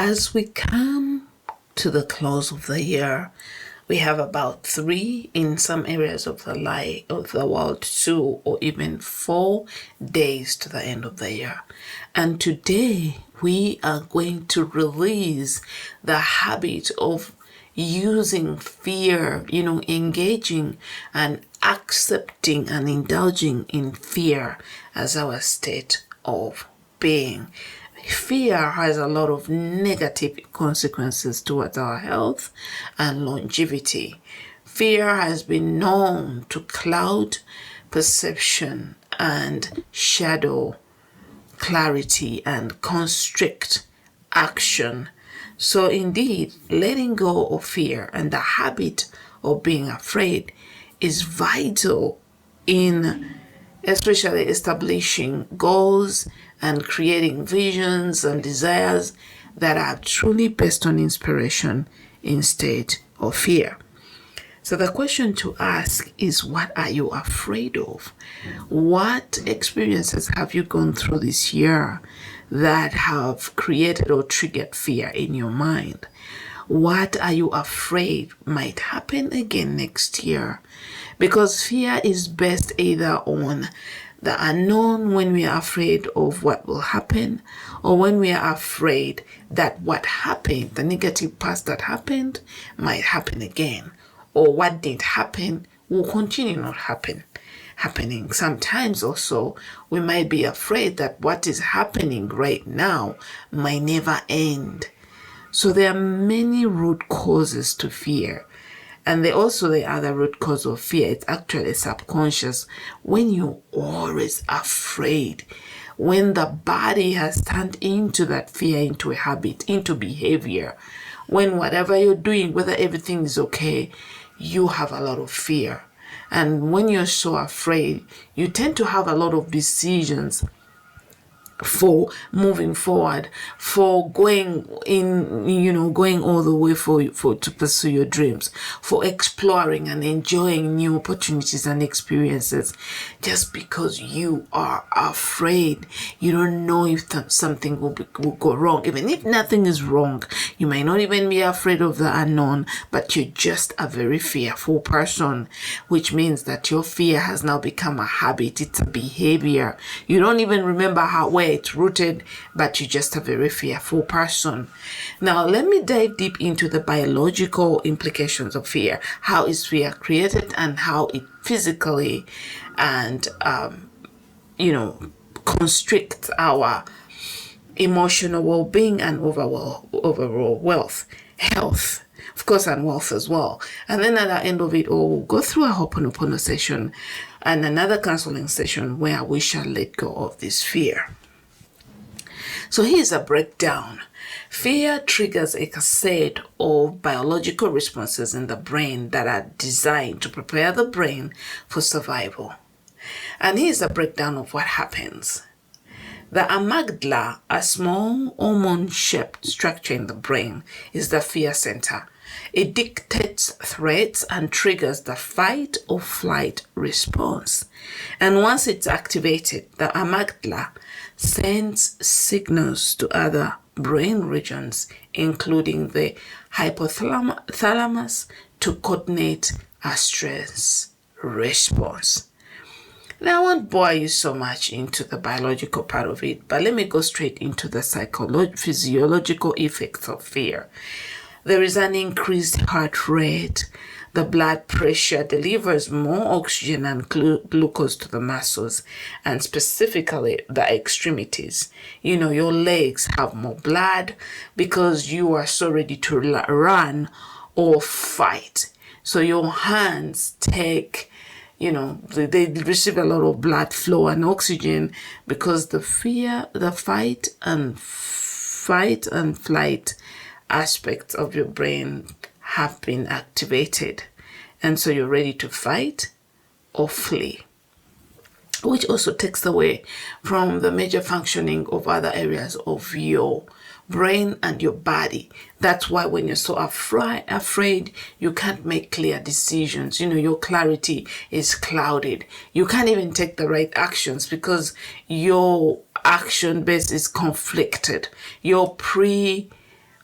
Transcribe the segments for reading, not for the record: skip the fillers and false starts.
As we come to the close of the year, we have about 3 in some areas of the world, 2 or even 4 days to the end of the year. And today we are going to release the habit of using fear, engaging and accepting and indulging in fear as our state of being. Fear has a lot of negative consequences towards our health and longevity. Fear has been known to cloud perception and shadow clarity and constrict action. So indeed, letting go of fear and the habit of being afraid is vital in especially establishing goals and creating visions and desires that are truly based on inspiration instead of fear. So the question to ask is, what are you afraid of? What experiences have you gone through this year that have created or triggered fear in your mind? What are you afraid might happen again next year? Because fear is based either on the unknown, when we are afraid of what will happen, or when we are afraid that what happened, the negative past that happened, might happen again, or what did happen will continue not happening. Sometimes also we might be afraid that what is happening right now might never end. So there are many root causes to fear. And the other root cause of fear, it's actually subconscious. When you're always afraid, when the body has turned into that fear, into a habit, into behavior, when whatever you're doing, whether everything is okay, you have a lot of fear. And when you're so afraid, you tend to have a lot of decisions for moving forward, for going all the way for to pursue your dreams, for exploring and enjoying new opportunities and experiences. Just because you are afraid, you don't know if something will go wrong. Even if nothing is wrong, you might not even be afraid of the unknown, but you're just a very fearful person, which means that your fear has now become a habit. It's a behavior. You don't even remember where it's rooted, but you're just a very fearful person. Now, let me dive deep into the biological implications of fear. How is fear created and how it physically and, constricts our emotional well-being and overall health, of course, and wealth as well. And then at the end of it all, we'll go through a Ho'oponopono session and another counseling session where we shall let go of this fear. So here's a breakdown. Fear triggers a cascade of biological responses in the brain that are designed to prepare the brain for survival. And here's a breakdown of what happens. The amygdala, a small almond-shaped structure in the brain, is the fear center. It dictates threats and triggers the fight or flight response. And once it's activated, the amygdala sends signals to other brain regions, including the hypothalamus, to coordinate a stress response. Now, I won't bore you so much into the biological part of it, but let me go straight into the physiological effects of fear. There is an increased heart rate. The blood pressure delivers more oxygen and glucose to the muscles, and specifically the extremities. Your legs have more blood because you are so ready to run or fight. So your hands take, they receive a lot of blood flow and oxygen because the fight and flight aspects of your brain have been activated, and so you're ready to fight or flee, which also takes away from the major functioning of other areas of your brain and your body. That's why when you're so afraid, you can't make clear decisions. Your clarity is clouded. You can't even take the right actions because your action base is conflicted. Your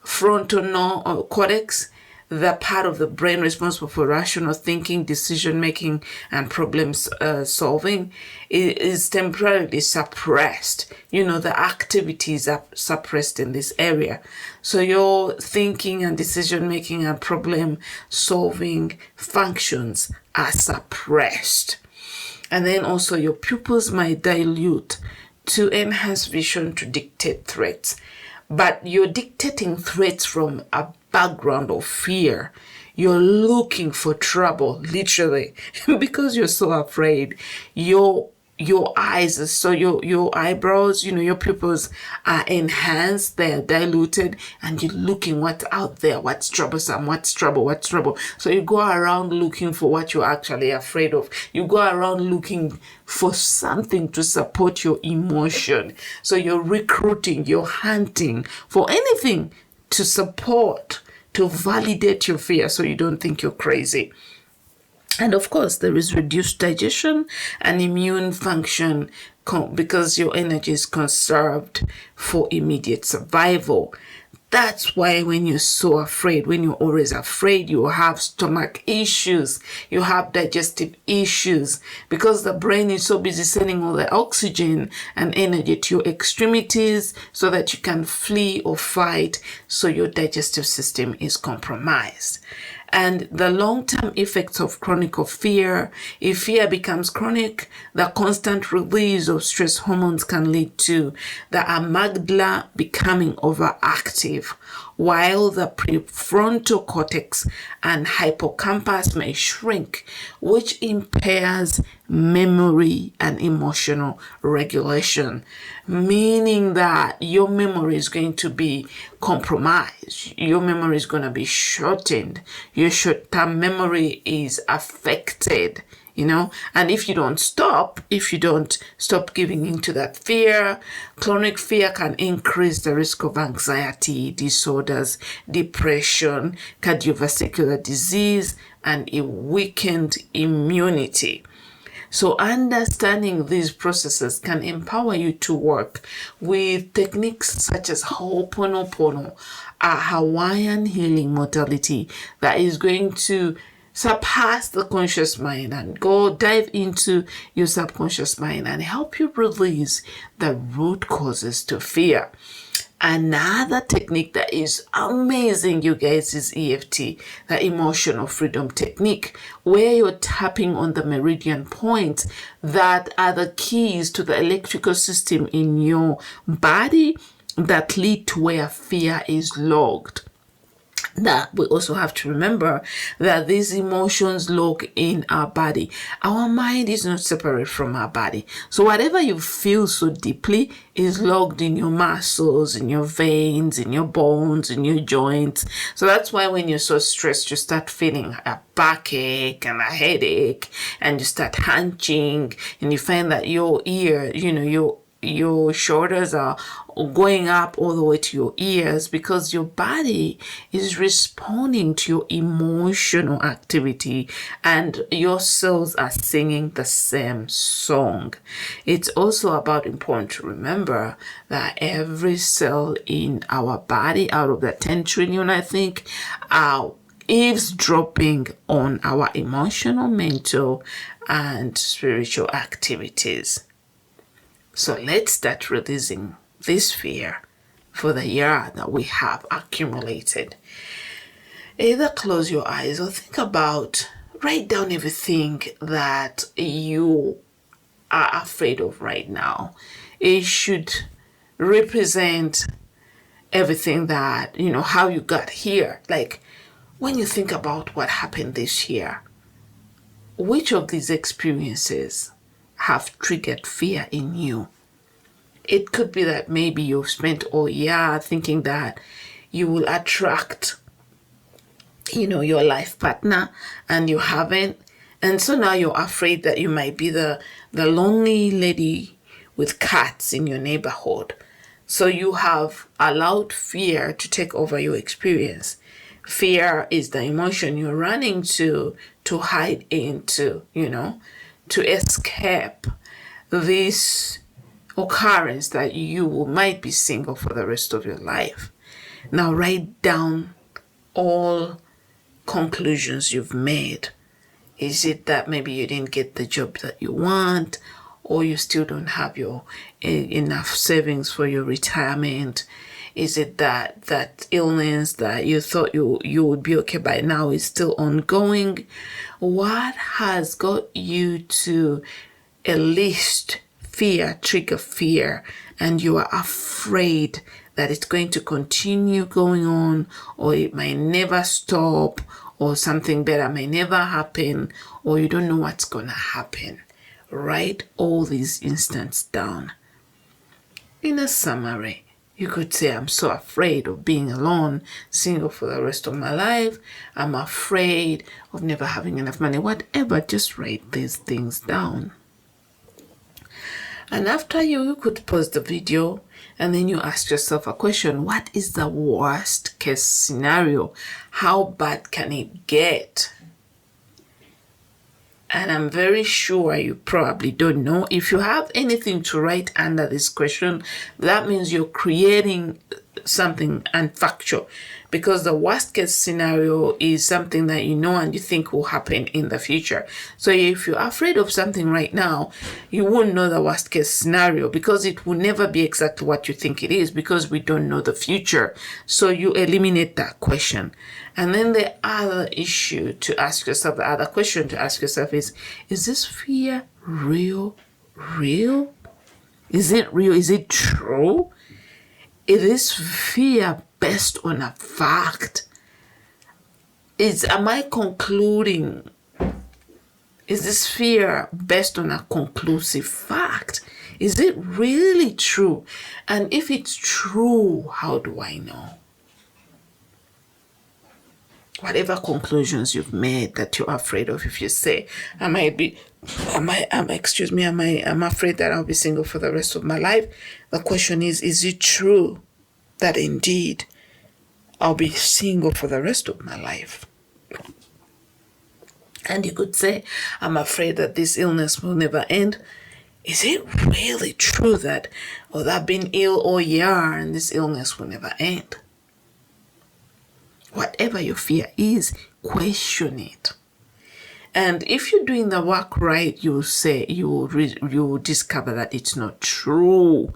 frontal cortex, the part of the brain responsible for rational thinking, decision making, and problem solving, is temporarily suppressed. The activities are suppressed in this area. So your thinking and decision making and problem solving functions are suppressed. And then also your pupils might dilute to enhance vision to dictate threats. But you're dictating threats from a background of fear. You're looking for trouble, literally, because you're so afraid. Your eyes, so your eyebrows, your pupils are enhanced, they're diluted, and you're looking what's out there, what's troublesome, what's trouble. So you go around looking for what you're actually afraid of. You go around looking for something to support your emotion. So you're recruiting, you're hunting for anything to support, to validate your fear so you don't think you're crazy. And of course, there is reduced digestion and immune function because your energy is conserved for immediate survival. That's why when you're so afraid, when you're always afraid, you have stomach issues, you have digestive issues, because the brain is so busy sending all the oxygen and energy to your extremities so that you can flee or fight, so your digestive system is compromised. And the long-term effects of chronic fear, if fear becomes chronic, the constant release of stress hormones can lead to the amygdala becoming overactive, while the prefrontal cortex and hippocampus may shrink, which impairs memory and emotional regulation, meaning that your memory is going to be compromised. Your memory is going to be shortened. Your short-term memory is affected, and if you don't stop giving into that fear, chronic fear can increase the risk of anxiety disorders, depression, cardiovascular disease, and a weakened immunity. So understanding these processes can empower you to work with techniques such as Ho'oponopono, a Hawaiian healing modality that is going to surpass the conscious mind and go dive into your subconscious mind and help you release the root causes to fear. Another technique that is amazing, you guys, is EFT, the emotional freedom technique, where you're tapping on the meridian points that are the keys to the electrical system in your body that lead to where fear is logged. That we also have to remember that these emotions log in our body. Our mind is not separate from our body. So whatever you feel so deeply is logged in your muscles, in your veins, in your bones, in your joints. So that's why when you're so stressed, you start feeling a backache and a headache, and you start hunching, and you find that your ear, your shoulders are going up all the way to your ears, because your body is responding to your emotional activity and your cells are singing the same song. It's also important to remember that every cell in our body, out of the 10 trillion, I think, are eavesdropping on our emotional, mental, and spiritual activities. So let's start releasing this fear for the year that we have accumulated. Either close your eyes or write down everything that you are afraid of right now. It should represent everything that, how you got here. Like when you think about what happened this year, which of these experiences have triggered fear in you? It could be that maybe you've spent all year thinking that you will attract, your life partner, and you haven't. And so now you're afraid that you might be the lonely lady with cats in your neighborhood. So you have allowed fear to take over your experience. Fear is the emotion you're running to hide into, to escape this occurrence that you might be single for the rest of your life. Now write down all conclusions you've made. Is it that maybe you didn't get the job that you want, or you still don't have your enough savings for your retirement? Is it that illness that you thought you would be okay by now is still ongoing? What has got you to enlist fear, trigger fear, and you are afraid that it's going to continue going on, or it might never stop, or something better may never happen, or you don't know what's gonna happen? Write all these instances down. In a summary, you could say, I'm so afraid of being alone, single for the rest of my life. I'm afraid of never having enough money. Whatever, just write these things down. And after you could pause the video and then you ask yourself a question. What is the worst case scenario? How bad can it get? And I'm very sure you probably don't know. If you have anything to write under this question, that means you're creating something unfactual, because the worst case scenario is something that you know and you think will happen in the future. So if you're afraid of something right now, you won't know the worst case scenario, because it will never be exactly what you think it is, because we don't know the future. So you eliminate that question. And then the other issue to ask yourself, the other question to ask yourself is this fear real? Real? Is it real? Is it true? Is this fear based on a fact? Am I concluding? Is this fear based on a conclusive fact? Is it really true? And if it's true, how do I know? Whatever conclusions you've made that you're afraid of, if you say, I'm afraid that I'll be single for the rest of my life. The question is it true that indeed I'll be single for the rest of my life? And you could say, I'm afraid that this illness will never end. Is it really true that, I've been ill all year and this illness will never end? Whatever your fear is, question it. And if you're doing the work right, you will discover that it's not true.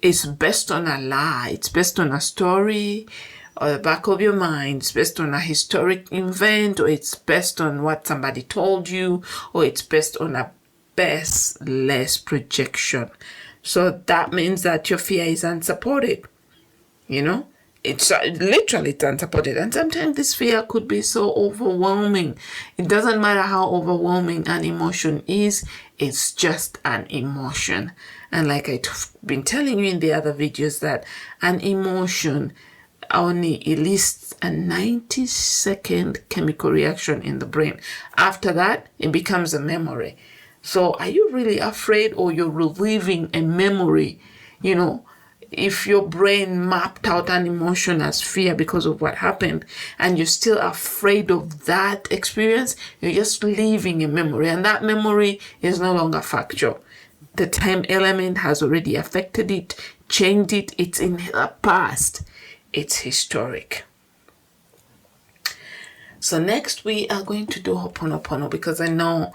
It's based on a lie. It's based on a story or the back of your mind. It's based on a historic event, or it's based on what somebody told you, or it's based on a baseless projection. So that means that your fear is unsupported. It's literally unsupported. And sometimes this fear could be so overwhelming. It doesn't matter how overwhelming an emotion is, it's just an emotion. And like I've been telling you in the other videos, that an emotion only elicits a 90-second chemical reaction in the brain. After that, it becomes a memory. So are you really afraid, or you're reliving a memory? If your brain mapped out an emotion as fear because of what happened, and you're still afraid of that experience, you're just living a memory, and that memory is no longer factual. The time element has already affected it, changed it. It's in the past. It's historic. So next we are going to do Ho'oponopono, because I know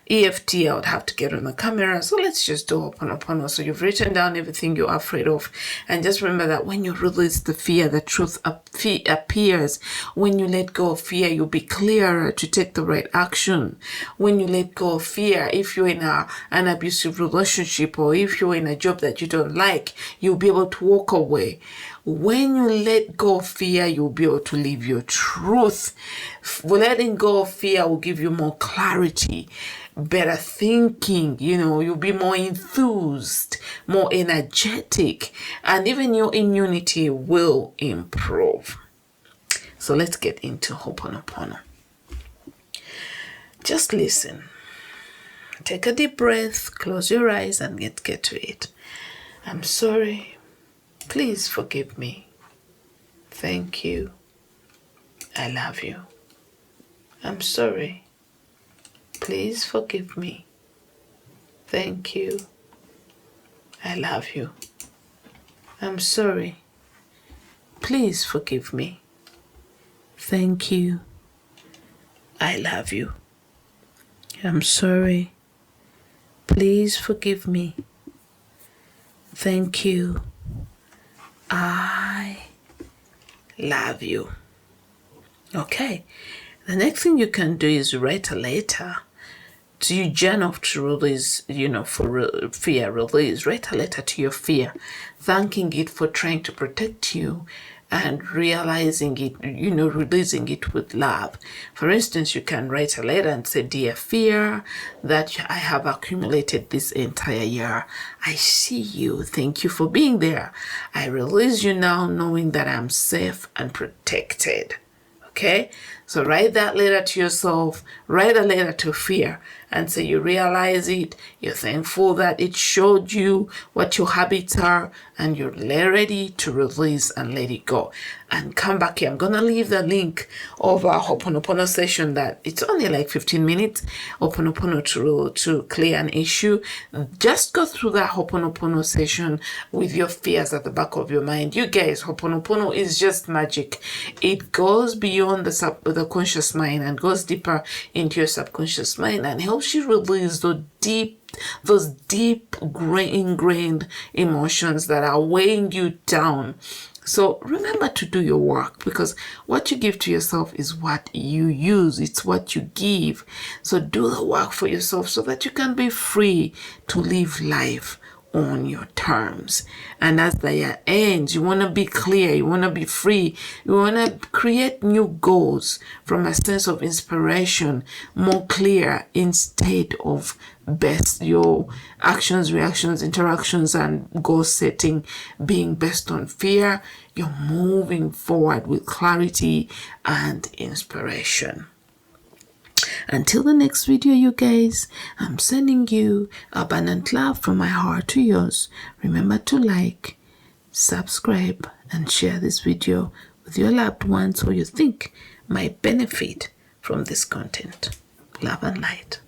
EFT, I would have to get on the camera. So let's just do Ho'oponopono. So you've written down everything you're afraid of. And just remember that when you release the fear, the truth appears. When you let go of fear, you'll be clearer to take the right action. When you let go of fear, if you're in an abusive relationship, or if you're in a job that you don't like, you'll be able to walk away. When you let go of fear, you'll be able to live your truth. Letting go of fear will give you more clarity, better thinking, you'll be more enthused, more energetic, and even your immunity will improve. So let's get into Ho'oponopono. Just listen. Take a deep breath, close your eyes, and get to it. I'm sorry. Please forgive me. Thank you. I love you. I'm sorry. Please forgive me. Thank you. I love you. I'm sorry. please forgive me. Thank you. I love you. I'm sorry. Please forgive me. Thank you. I love you. Okay. The next thing you can do is write a letter to you, journal to release, for fear release. Write a letter to your fear, thanking it for trying to protect you and realizing it, releasing it with love. For instance, you can write a letter and say, "Dear fear that I have accumulated this entire year, I see you. Thank you for being there. I release you now, knowing that I'm safe and protected." Okay, so write that letter to yourself, write a letter to fear, and say you realize it, you're thankful that it showed you what your habits are, and you're ready to release and let it go. And come back here. I'm going to leave the link of our Ho'oponopono session that it's only like 15 minutes, Ho'oponopono to clear an issue. Just go through that Ho'oponopono session with your fears at the back of your mind. You guys, Ho'oponopono is just magic. It goes beyond the conscious mind and goes deeper into your subconscious mind and helps you release those deep ingrained emotions that are weighing you down. So remember to do your work, because what you give to yourself is what you use. It's what you give. So do the work for yourself so that you can be free to live life on your terms. And as the year ends, you want to be clear, you want to be free, you want to create new goals from a sense of inspiration, more clear, instead of best your actions, reactions, interactions, and goal setting being based on fear. You're moving forward with clarity and inspiration. Until the next video, you guys, I'm sending you abundant love from my heart to yours. Remember to like, subscribe, and share this video with your loved ones who you think might benefit from this content. Love and light.